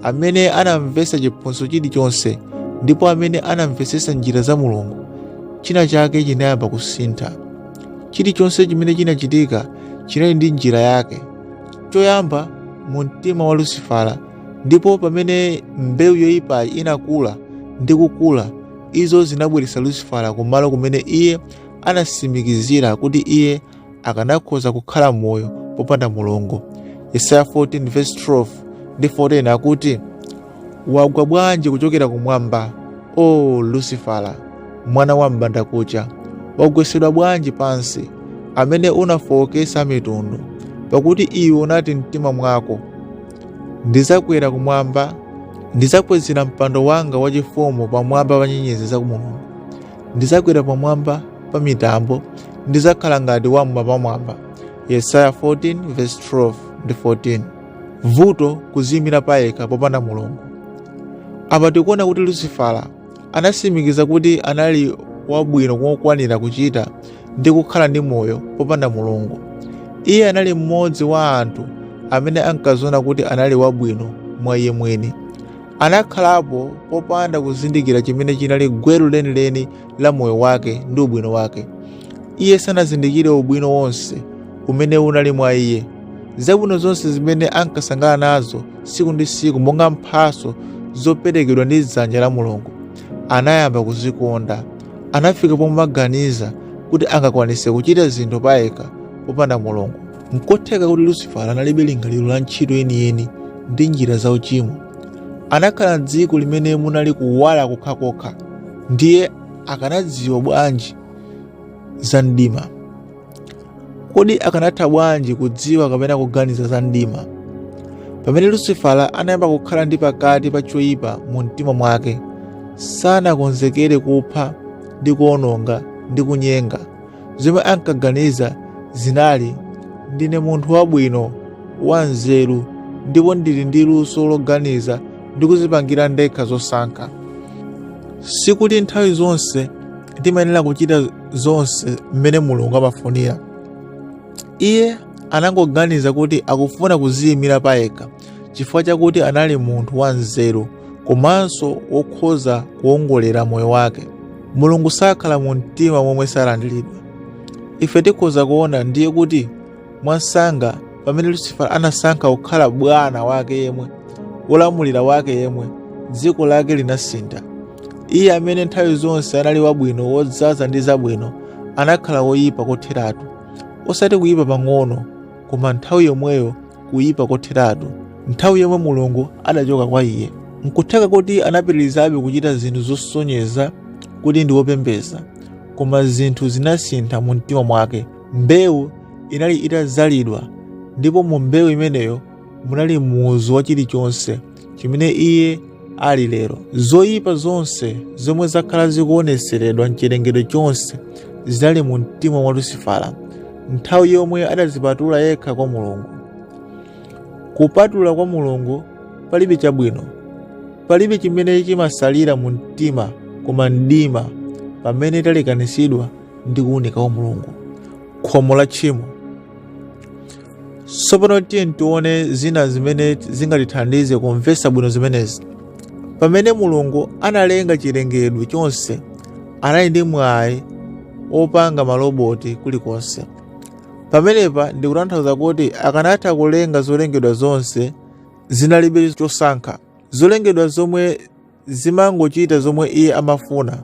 amene anamvetsa chiphunzitso chilichonse, ndipo amene anamvetsetsa njira za Mulungu, china chake chinayamba kusintha. Chilichonse chimene chinachitika chinali ndi njira yake. Choyamba mu mtima wa Lusifala, ndipo pamene mbewu yoyipayi inakula ndi kukula, izo zinabweretsa Lusifala kumalo kumene iye anasimikizira kuti iye akanakhoza kukhala moyo popanda Mulungu. Yesaya 14 verse 12 ndi 14 akuti, wagwa bwanji kuchokera kumwamba, o Lusifala, mwana wa m'bandakucha, wagwesedwa bwanji pansi, amene unafowokesa mitundu, pakuti iwe unati mtima mwako, ndizakwera kumwamba, ndidzakwezera mpando wanga wachifumu pamwamba pa nyenyezi za Mulungu, ndidzakwera pamwamba pa mitambo, ndidzakhala ngati wamwambamwamba. Yesaya 14 verse 12 ndi 14. Vuto kuzimira payekha popanda Mulungu. Apa tikuona kuti Lusifala anasimikiza kuti anali wabwino kokwanira kuchita ndi kukhala ndi moyo popanda Mulungu. Iye anali mmodzi wa anthu amene ankaziona kuti anali wabwino mwa iye mwini. Anakhalapo popanda kuzindikira chimene chinali gwero lenileni la moyo wake ndi ubwino wake. Iye sanazindikire ubwino wonse umene unali mwa iye. Zabwino zonse zimene ankasangana nazo siku ndi siku, monga mphaso zoperekedwa ndi dzanja la Mulungu, anayamba kuzikonda. Anafika pomaganiza kuti angakwanise kuchita zinthu payekha popanda Mulungu. Nkotheka kuti Lusifala analibe lingaliro la ntchito yeniyeni ndi njira za uchimo. Anakhala m'dziko limene munali kuwala kokhakokha, ndiye akanadziwa bwanji za mdima? Kodi akanatha bwanji kudziwa kapena kuganiza za mdima? Pamene Lusifala anayamba kukhala ndi pakati pa choyipa mu mtima mwake, sanakonzekere kupha ndi kuononga ndi kunyenga. Zomwe ankaganiza zinali, ndine munthu wabwino, wanzeru, ndipo ndili ndi luso loganiza ndi kuzipangira ndekha zosankha. Sikuti nthawi zonse ndimayenera kuchita zonse mmene Mulungu amafunira. Iye anangoganiza kuti akufuna kuziyimira payekha chifukwa chakuti anali munthu wanzeru komanso wokhoza kuwongolera moyo wake. Mulungu sakhala mu mtima momwe salandiridwa. Ife tikhoza kuona ndiye kuti mwansanga pamene Lusifala anasankha kukhala bwana wake yemwe, wolamulira wake yemwe, dziko lake linasintha. Iye amene nthawi zonse anali wabwino, wodzaza ndi zabwino, anakhala woyipa kotheratu. Osati kuyipa pang'ono, koma nthawi yomweyo kuyipa kotheratu, nthawi yomwe Mulungu adachoka kwa iye. Nkutheka kuti anapitirizabe kuchita zinthu zosonyeza kuti ndi wopembeza, koma zinthu zinasintha mu mtima mwake. Mbewu inali itazalidwa, ndipo mu mbewu imeneyo munali muzu wa chilichonse chimene iye ali lero. Zoyipa zonse zomwe zakhala zikuoneseredwa mchilengedwe chonse zinali mu mtima mwa Lusifala nthawi yomwe adazipatula yekha kwa Mulungu. Kupatula kwa Mulungu palibe chabwino, palibe chimene chimasalira mu mtima koma mdima pamene talekanisidwa ndi kuwunika kwa Mulungu. Khomo la tchimo. Tsopano tiye tione zina zimene zingatithandize kumvetsa bwino zimenezi. Pamene Mulungu analenga chilengedwe chonse, anali ndi mwayi opanga maloboti kulikonse. Pamenepa ndikutanthauza kuti akanatha kulenga zolengedwa zonse zinalibe chosankha, zolengedwa zomwe zimangochita zomwe iye amafuna,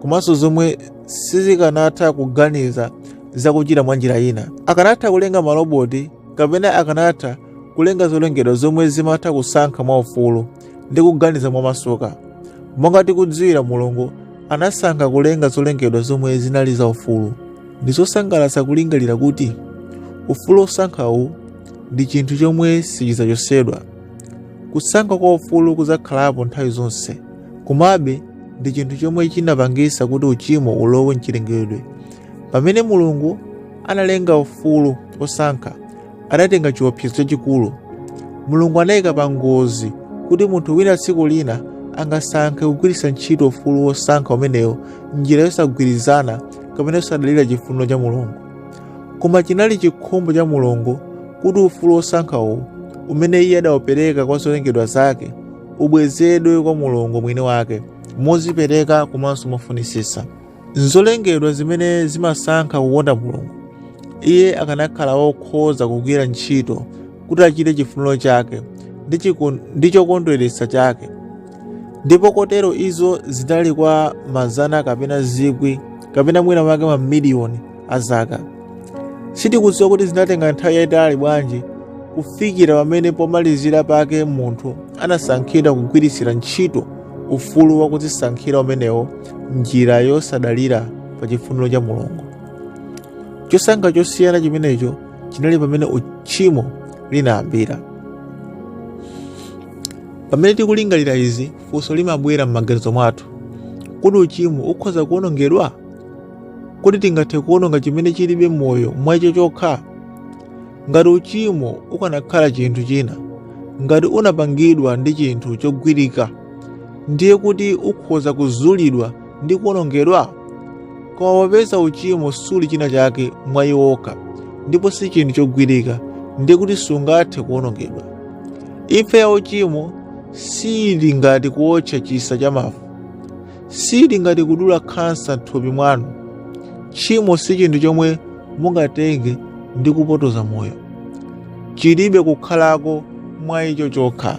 komanso zomwe sizikanatha kuganiza zakuchita mwa njira ina. Akanatha kulenga maloboti kapena akanatha kulenga zolengedwa zomwe zimatha kusankha mwaufulu, ndi kuganiza mwamasuka. Monga tikudziwira, Mulungu anasankha kulenga zolengedwa zomwe zinali zaufulu. Ndi zosangalatsa kulingalira kuti ufulu osankhawu ndi chinthu chomwe sichidzachosedwa. Kusankha kwa ufulu kudzakhalapo nthawi zonse, komabe ndi chinthu chomwe chinapangitsa kuti uchimo ulowe mchilengedwe. Pamene Mulungu analenga ufulu osankha, adatenga chiopsezo chachikulu. Mulungu anayika pa ngozi kuti munthu wina tsiku lina angasankhe kugwiritsa ntchito ufulu wosankha umenewo njira yosagwirizana kapena yosadalira chifuniro cha Mulungu. Koma chinali chikhumbo cha Mulungu kuti ufulu wosankhawu umene iye adawupereka kwa zolengedwa zake ubwezedwe kwa Mulungu mwini wake mozipereka komanso mofunisisa. Nzolengedwa zimene zimasankha kukonda Mulungu, iye akanakhala wokhoza kugwira ntchito kuti achite chifuniro chake ndi chokondweretsa chake. Ndipo kotero izo zinali kwa mazana kapena zikwi kapena mwina mwake mamiliyoni azaka. Sitikudziwa kuti zinatenga nthawi yayitali bwanji kufikira pamene pomalizira pake munthu anasankhidwa kugwiritsira ntchito ufulu wakudzisankhira umenewo njira yosadalira pa chifuniro cha Mulungu. Chosankha chosiyana chimenecho chinali pamene uchimo linayambira. Pamene tikulingalira izi, funso limabwera m'maganizo mwathu: kuti uchimo ukhoza kuwonongedwa? Kuti tingathe kuwononga chimene chilibe moyo mwaicho chokha? Ngati uchimo ukanakhala chinthu china, ngati unapangidwa ndi chinthu chogwirika, ndiye kuti ukhoza kuzulidwa ndi kuwonongedwa? Koma popeza uchimo suli china chake mwayi wokha ndipo si chinthu chogwirika, ndiye kuti sungathe kuwonongedwa. Imfa ya uchimo sili ngati kuotcha chisa cha mafu, sili ngati kudula khansa m'thupi mwanu. Tchimo si chinthu chomwe mungatenge ndi kupotoza moyo, chilibe kukhalako mwa icho chokha.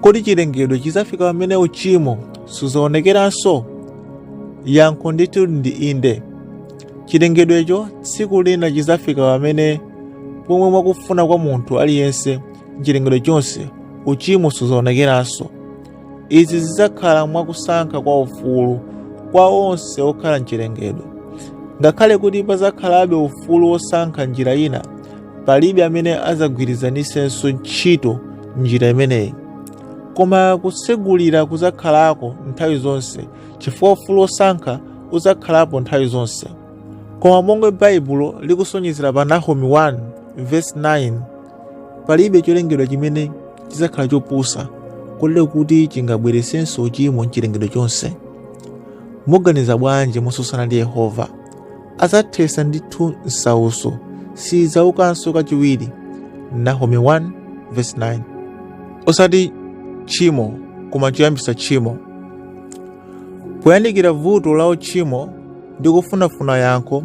Kodi chilengedwe chidzafika pamene uchimo sudzaonekeranso? Yankho ndithu ndi inde. Chilengedwecho tsiku lina chidzafika pamene pomwe mwakufuna kwa munthu aliyense mchilengedwe chonse uchimo sudzaonekeranso. Izi zidzakhala mwakusankha kwa ufulu kwa onse okhala mchilengedwe. Ngakhale kuti pazakhalabe ufulu wosankha njira ina, palibe amene adzagwirizanisenso ntchito njira imeneyi. Koma kusegulira kudzakhalako nthawi zonse, chifukwa ufulu wosankha udzakhalapo nthawi zonse. Koma monga Baibulo likusonyezera pa Nahomi 1:9, palibe cholengedwa chimene chidzakhala chopusa kotero kuti chingabweresenso uchimo mchilengedwe chonse. Muganiza bwanji motsutsana ndi Yehova? Adzathetsa ndithu nsawuso, sidzaukanso kachiwiri. Nahomi 1:9. Osati tchimo koma choyambisa tchimo. Poyandikira vuto la uchimo ndi kufunafuna yankho,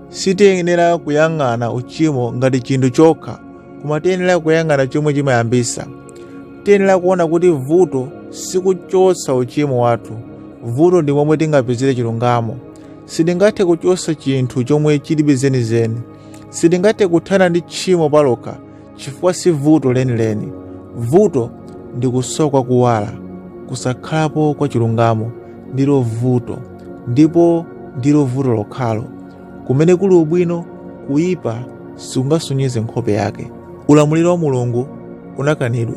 sitiyenera kuyang'ana uchimo ngati chinthu chokha, koma tiyenera kuyang'ana chomwe chimayambisa. Tiyenera kuona kuti vuto sikuchotsa uchimo wathu, vuto ndi momwe tingapezere chilungamo. Sitingathe kuchotsa chinthu chomwe chilibe zenizeni. Sitingathe kuthana ndi tchimo palokha, chifukwa si vuto lenileni. Vuto ndi kusowa kuwala, kusakhalapo kwa chilungamo ndilo vuto, ndipo ndilo vuto lokhalo. Kumene kuli ubwino, kuyipa sikungasonyeze nkhope yake. Ulamuliro wa Mulungu unakanidwa.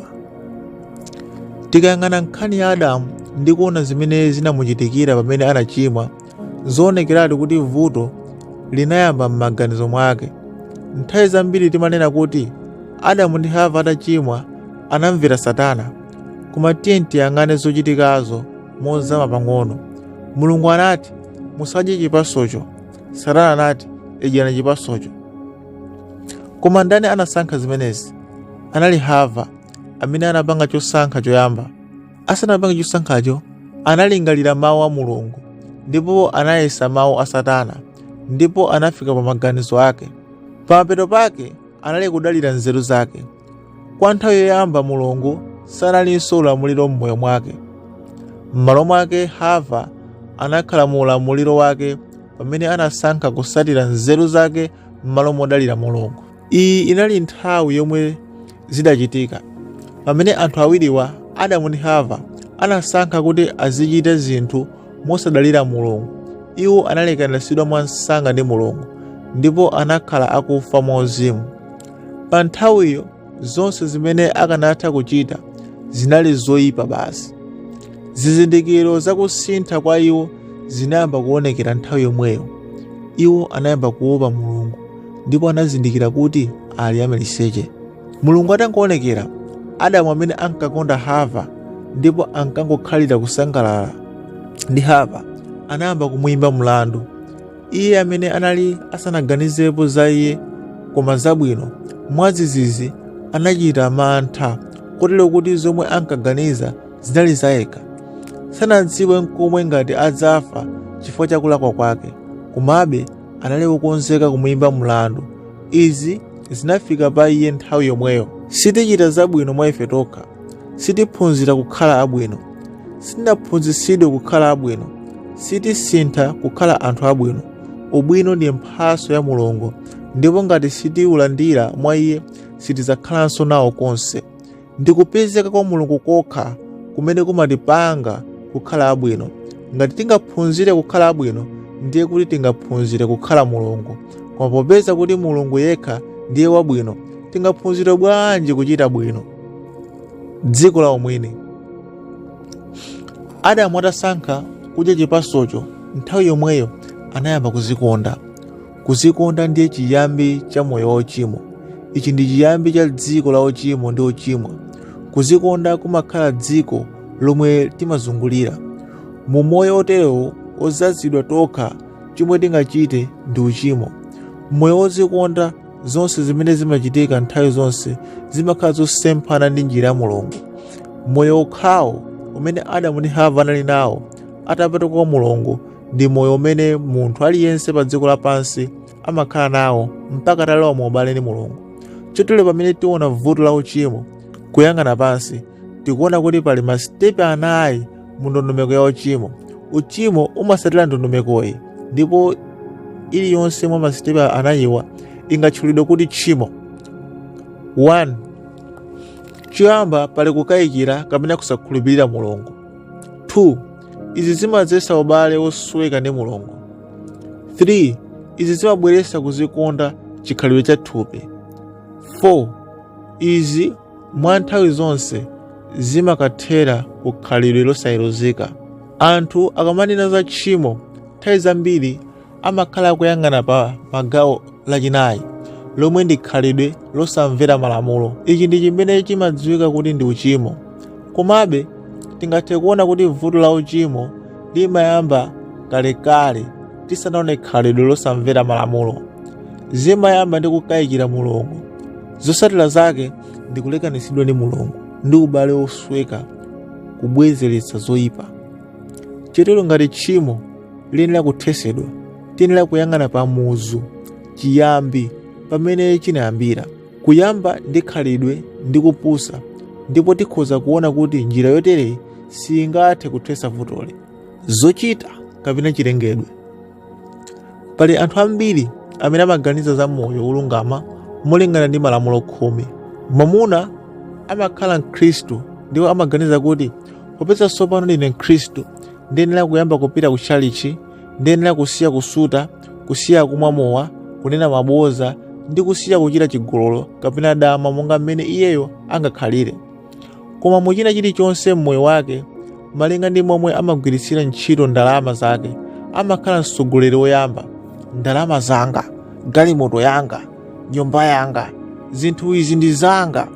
Tikayang'ana nkhani ya Adamu ndi kuona zimene zinamuchitikira pamene anachimwa, zonekeratu kuti vuto linayamba m'maganizo mwake. Nthawi zambiri timanena kuti Adamu ndi Hava atachimwa anamvera Satana, koma tiye tiyang'ane zochitikazo mozama pang'ono. Mulungu anati, musadye chipasocho. Satana anati, idyani chipasocho. Koma ndani anasankha zimenezi? Anali Hava, amene anapanga chosankha choyamba. Asanapanga chosankhacho, analingalira mawu a Mulungu, ndipo anayesa mawu a Satana, ndipo anafika pa maganizo ake. Pamapeto pake anali kudalira nzeru zake. Kwa nthawi yoyamba Mulungu sanalinso ulamuliro m'moyo mwake. M'malo mwake Hava anakhala mu ulamuliro wake pamene anasankha kusatira nzeru zake m'malo modalira Mulungu. Iyi inali nthawi yomwe zidachitika pamene anthu awiriwa Adamu ndi Hava anasankha kuti azichita zinthu mosadalira Mulungu. Iwo analekanitsidwa mwansanga ndi Mulungu ndipo anakhala akufa mwauzimu. Pa nthawiyo zonse zimene akanatha kuchita zinali zoyipa basi. Zizindikiro zakusintha kwa iwo zinayamba kuonekera nthawi yomweyo. Iwo anayamba kuopa Mulungu ndipo anazindikira kuti ali amaliseche. Mulungu atangoonekera, Adamu amene ankakonda Hava ndipo ankangokhalira kusangalala ndi Hava anayamba kumuyimba mlandu. Iye amene anali asanaganizepo za iye koma zabwino, mwadzidzidzi anachita mantha kotero kuti zomwe ankaganiza zinali zayekha. Sanadziwe n'komwe ngati adzafa chifukwa cha kulakwa kwake, komabe anali wokonzeka kumuyimba mlandu. Izi zinafika pa iye nthawi yomweyo. Sitichita zabwino mwa ife tokha, sitiphunzira kukhala abwino, sitinaphunzitsidwe kukhala abwino, sitisintha kukhala anthu abwino. Ubwino ndi mphatso ya Mulungu, ndipo ngati sitiwulandira mwa iye sitidzakhalanso nawo konse. Ndikupezeka kwa Mulungu kokha kumene kumatipanga kukhala abwino. Ngati tingaphunzire kukhala abwino, ndiye kuti tingaphunzire kukhala Mulungu. Koma popeza kuti Mulungu yekha ndiye wabwino, tingaphunzire bwanji kuchita bwino? Dziko la umwini. Adamu atasankha kudya chipatsocho, nthawi yomweyo anayamba kuzikonda. Kuzikonda ndiye chiyambi cha moyo wauchimo. Ichi ndi chiyambi cha dziko la uchimo ndi uchimwa. Kuzikonda kumakhala dziko lomwe timazungulira. Mu moyo oterewo ozazidwa tokha, chomwe tingachite ndi uchimo. Moyo wozikonda, zonse zimene zimachitika nthawi zonse zimakhala zosemphana ndi njira ya Mulungu. Moyo okhawo umene Adamu ndi Hava anali nawo atapatuka kwa Mulungu ndi moyo umene munthu aliyense pa dziko lapansi amakhala nawo mpaka atalowa mu ubale ndi Mulungu. Chotero pamene tiona vuto la uchimo kuyang'ana pansi, tikuona kuti pali masitepe anayi mu ndondomeko ya uchimo. Uchimo umasatira ndondomekoyi, ndipo iliyonse mwa masitepe anayiwa ingatchulidwe kuti tchimo. 1. Choyamba pali kukayikira kapena kusakhulupirira Mulungu. 2. Izi zimadzetsa ubale wosweka ndi Mulungu. 3. Izi zimabweretsa kuzikonda chikhalidwe cha thupi. 4. Izi mwa nthawi zonse zimakathera kukhalidwe losayeruzika. Anthu akamanena za tchimo, nthawi zambiri amakhala kuyang'ana pa magawo lachinayi, lomwe ndi khalidwe losamvera malamulo. Ichi ndi chimene chimadziwika kuti ndi uchimo. Komabe tingathe kuona kuti vuto la uchimo limayamba kalekale tisanaone khalidwe losamvera malamulo. Zimayamba ndi kukayikira Mulungu. Zotsatira zake ndi kulekanitsidwa ndi Mulungu ndi ubale wosweka, kubwezeretsa zoyipa. Chotero ngati tchimo liyenera kuthesedwa, tiyenera kuyang'ana pa muzu, chiyambi pamene chinayambira. Kuyamba ndi khalidwe ndi kupusa, ndipo tikhoza kuona kuti njira yotereyi singathe kuthetsa vutoli. Zochita kapena chilengedwe. Pali anthu ambiri amene amaganiza za moyo wolungama molingana ndi malamulo khumi. Mwamuna amakhala Mkhristu ndipo amaganiza kuti popeza tsopano ndine Mkhristu ndiyenera kuyamba kupita ku tchalichi, ndiyenera kusiya kusuta, kusiya kumwa mowa, kunena maboza ndi kusiya kuchita chigololo kapena dama monga mmene iyeyo angakhalire. Koma muchina chilichonse mmoyo wake, malinga ndi momwe amagwiritsira ntchito ndalama zake, amakhala mtsogoleri woyamba. Ndalama zanga, galimoto yanga, nyumba yanga, zinthu izi ndi zanga.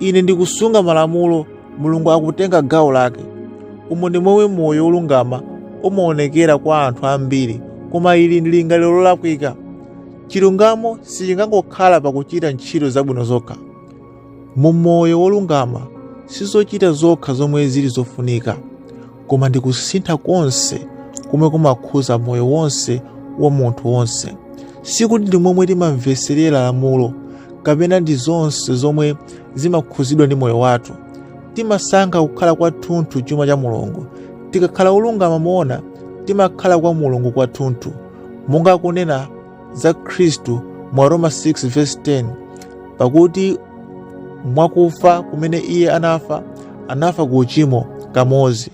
Ine ndikusunga malamulo, Mulungu akutenga gawo lake. Umo ndi momwe moyo wolungama umaonekera kwa anthu ambiri, koma ili ndi lingaliro lolakwika. Chilungamo sichingangokhala pakuchita ntchito zabwino zokha. Mu moyo wolungama sizochita zokha zomwe zili zofunika, koma ndi kusintha konse kumwe kumakhuza moyo wonse wa munthu wonse. Sikuti ndi momwe timamveserera lamulo kapena ndi zonse zomwe zimakhuzidwa ndi moyo wathu. Timasankha kukhala kwathunthu chuma cha Mulungu. Tikakhala olungama moona, timakhala kwa Mulungu kwathunthu, monga kunena za Khristu mwa Roma 6:10, pakuti mwakufa kumene iye anafa anafa ku uchimo kamodzi.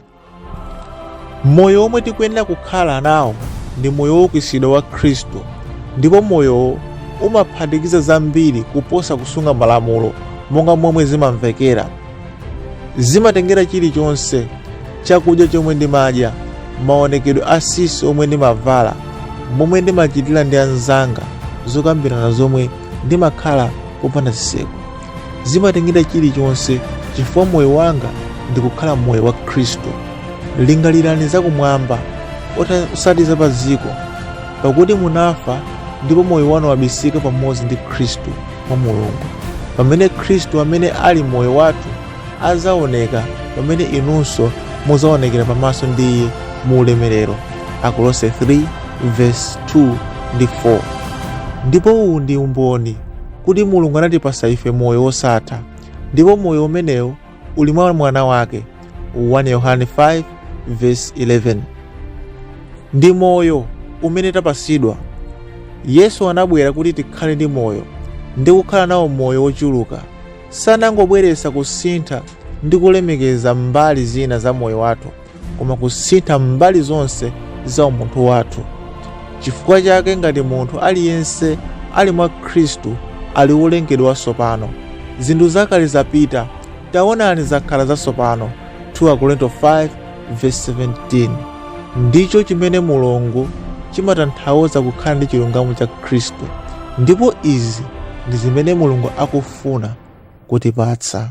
Moyo omwe tikuyenera kukhala nawo ndi moyo wokwisidwa wa Khristu, ndipo moyowo umaphatikiza zambiri kuposa kusunga malamulo monga momwe zimamvekera. Zimatengera chilichonse, chakudya chomwe ndimadya, maonekedwe asisi omwe ndimavala, momwe ndimachitira ndi anzanga, zokambirana zomwe ndimakhala popanda ziseko. Zimatengera chilichonse chifukwa moyo wanga ndikukhala moyo wa Khristu. Lingalirani zakumwamba osati za padziko, pakuti munafa ndipo moyo wanu wabisika pamodzi ndi Khristu mwa Mulungu. Pamene Khristu amene ali moyo wathu azaoneka, pamene inunso muzaonekera pamaso ndi Iye mu ulemerero. Akolose 3:2 ndi 4. Ndipo uwu ndi umboni kuti Mulungu anatipasa ife moyo wosatha, ndipo moyo umenewu uli mwa mwana wake. 1 Yohane 5:11. Ndi moyo umene tapasidwa. Yesu anabwera kuti tikhale ndi moyo ndi kukhala nawo moyo wochuluka. Sanangobweretsa kusintha ndi kulemekeza mbali zina za moyo wathu, koma kusintha mbali zonse za umunthu wathu. Chifukwa chake ngati munthu aliyense ali mwa Khristu ali wolengedwa watsopano. Zinthu zakale zapita, taonani zakhala zatsopano. 2 Korinto 5:17. Ndicho chimene Mulungu chimatanthauza kukhala ndi chilungamo cha Khristu, ndipo izi ndi zimene Mulungu akufuna kutipatsa.